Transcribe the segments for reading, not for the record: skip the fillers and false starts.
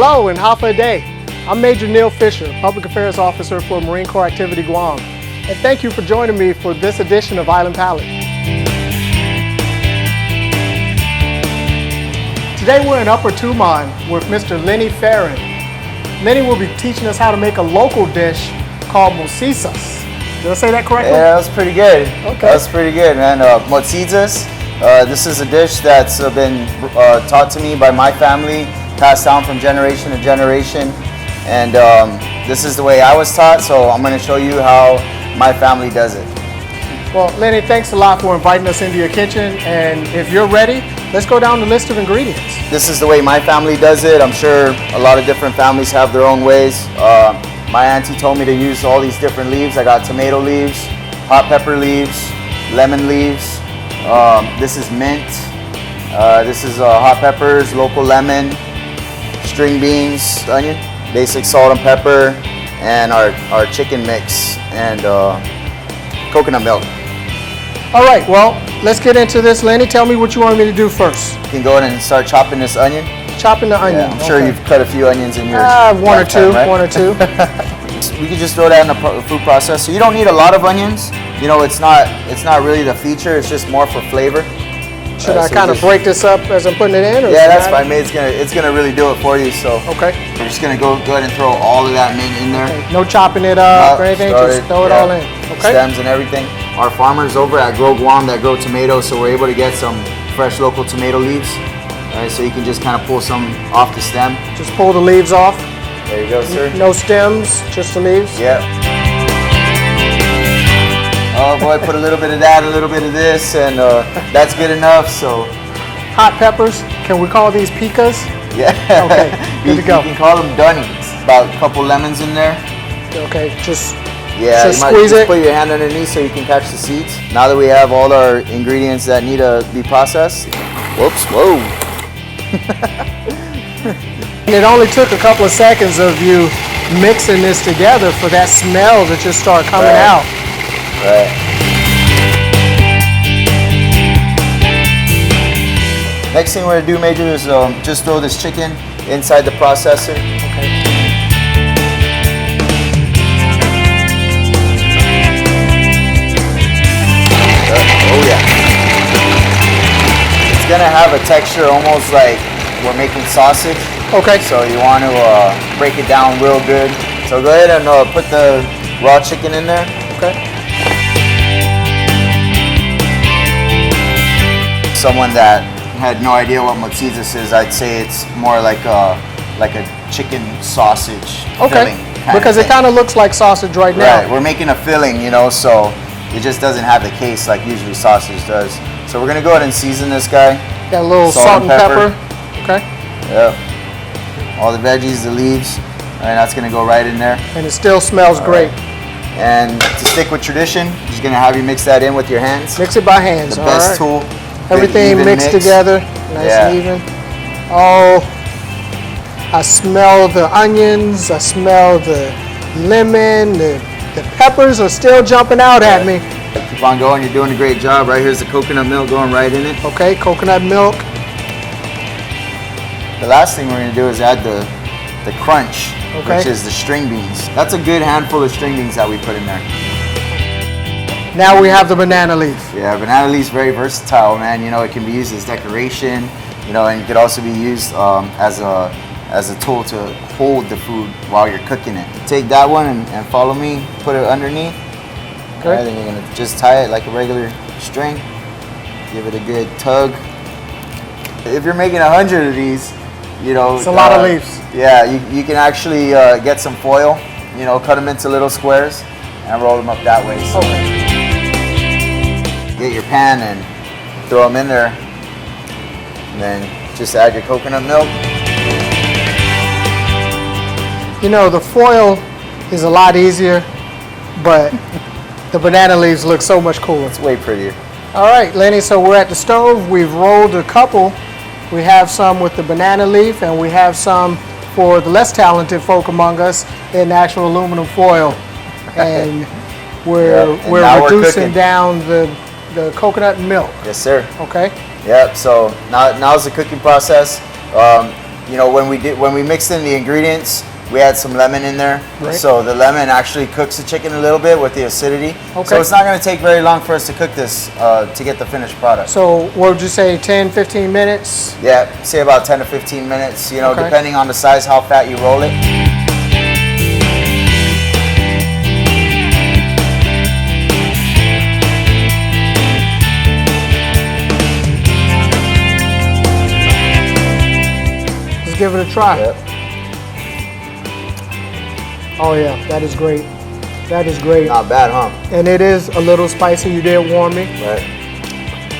Hello and Hafa Day. I'm Major Neil Fisher, Public Affairs Officer for Marine Corps Activity Guam. And thank you for joining me for this edition of Island Palate. Today we're in Upper Tumon with Mr. Lenny Farron. Lenny will be teaching us how to make a local dish called Motsiyas. Did I say that correctly? Yeah, that was pretty good. Okay. That's pretty good, man. Motsiyas. This is a dish that's been taught to me by my family, passed down from generation to generation. And this is the way I was taught, so I'm going to show you how my family does it. Well, Lenny, thanks a lot for inviting us into your kitchen. And if you're ready, let's go down the list of ingredients. This is the way my family does it. I'm sure a lot of different families have their own ways. My auntie told me to use all these different leaves. I got tomato leaves, hot pepper leaves, lemon leaves. This is mint. This is hot peppers, local lemon, string beans, onion, basic salt and pepper, and our chicken mix and coconut milk. All right, well, let's get into this. Lenny, tell me what you want me to do first. You can go in and start chopping this onion. Chopping the onion. Yeah, I'm sure you've cut a few onions in your one or two, right? one or two. We could just throw that in the food processor. You don't need a lot of onions. You know, it's not really the feature. It's just more for flavor. Should I kind of break this up as I'm putting it in? Or yeah, that's fine. It's gonna really do it for you. So okay, we're just gonna go ahead and throw all of that mint in there. Okay. No chopping it up or anything. Just throw it all in. Okay. Stems and everything. Our farmers over at Guam that grow tomatoes, so we're able to get some fresh local tomato leaves. All right, so you can just kind of pull some off the stem. Just pull the leaves off. There you go, sir. No stems, just the leaves. Yep. Oh boy, put a little bit of that, a little bit of this, and that's good enough. So, hot peppers. Can we call these picas? Yeah. Okay. Good to go. You can call them dunnies. About a couple lemons in there. Okay. Just squeeze it. Just put your hand underneath so you can catch the seeds. Now that we have all our ingredients that need to be processed. Whoops! Whoa. And it only took a couple of seconds of you mixing this together for that smell to just start coming out. Right. Next thing we're gonna do, Major, is just throw this chicken inside the processor. Okay. Oh yeah. It's gonna have a texture almost like we're making sausage. Okay. So you want to break it down real good. So go ahead and put the raw chicken in there. Okay. Someone that had no idea what Motsiyas is, I'd say it's more like a chicken sausage filling. Because it kind of looks like sausage right now. Right. We're making a filling, you know, so it just doesn't have the taste like usually sausage does. So we're gonna go ahead and season this guy. Got a little salt and pepper. Okay. Yep. All the veggies, the leaves, and that's gonna go right in there. And it still smells great. Right. And to stick with tradition, I'm just gonna have you mix that in with your hands. Mix it by hands. The best tool. Everything mixed together, nice and even. Oh, I smell the onions. I smell the lemon. The peppers are still jumping out at me. Keep on going. You're doing a great job. Right here's the coconut milk going right in it. Okay, coconut milk. The last thing we're gonna do is add the crunch, okay, which is the string beans. That's a good handful of string beans that we put in there. Now we have the banana leaf. Yeah, banana leaf's very versatile, man. You know, it can be used as decoration, you know, and it could also be used as a tool to hold the food while you're cooking it. Take that one and follow me, put it underneath. Okay. Right, then you're gonna just tie it like a regular string. Give it a good tug. If you're making 100 of these, you know, it's a lot of leaves. Yeah, you can actually get some foil, you know, cut them into little squares and roll them up that way. So okay. Get your pan and throw them in there, and then just add your coconut milk. You know, the foil is a lot easier, but the banana leaves look so much cooler. It's way prettier. All right, Lenny, so we're at the stove. We've rolled a couple. We have some with the banana leaf, and we have some for the less talented folk among us in actual aluminum foil. And we're reducing down the coconut milk. Yes, sir. Okay. Yep. So now's the cooking process. you know, when we mixed in the ingredients, we had some lemon in there. Right. So the lemon actually cooks the chicken a little bit with the acidity. Okay. So it's not going to take very long for us to cook this to get the finished product. So what would you say, 10, 15 minutes? Yeah, say about 10 to 15 minutes, you know, Okay. depending on the size, how fat you roll it. Let's give it a try. Yep. Oh yeah, that is great. That is great. Not bad, huh? And it is a little spicy. You did warn me. Right.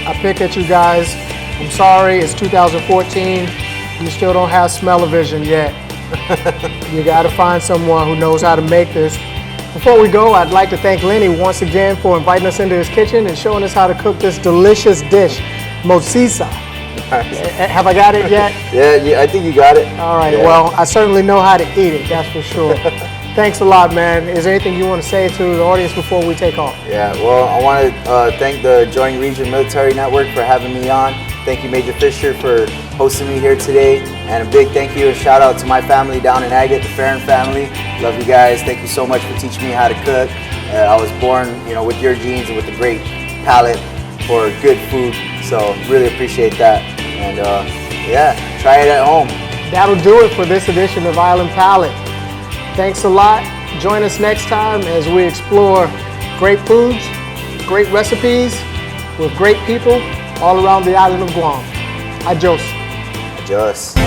I pick at you guys. I'm sorry, it's 2014. You still don't have smell-o-vision yet. You gotta find someone who knows how to make this. Before we go, I'd like to thank Lenny once again for inviting us into his kitchen and showing us how to cook this delicious dish, Motsiyas. Have I got it yet? Yeah, I think you got it. All right, Yeah. well, I certainly know how to eat it, that's for sure. Thanks a lot, man. Is there anything you want to say to the audience before we take off? Yeah, well, I want to thank the Joint Region Military Network for having me on. Thank you, Major Fisher, for hosting me here today. And a big thank you and shout out to my family down in Agate, the Farron family. Love you guys. Thank you so much for teaching me how to cook. I was born, you know, with your genes and with a great palate for good food. So really appreciate that. And yeah, try it at home. That'll do it for this edition of Island Palate. Thanks a lot. Join us next time as we explore great foods, great recipes, with great people all around the island of Guam. Adios. Just.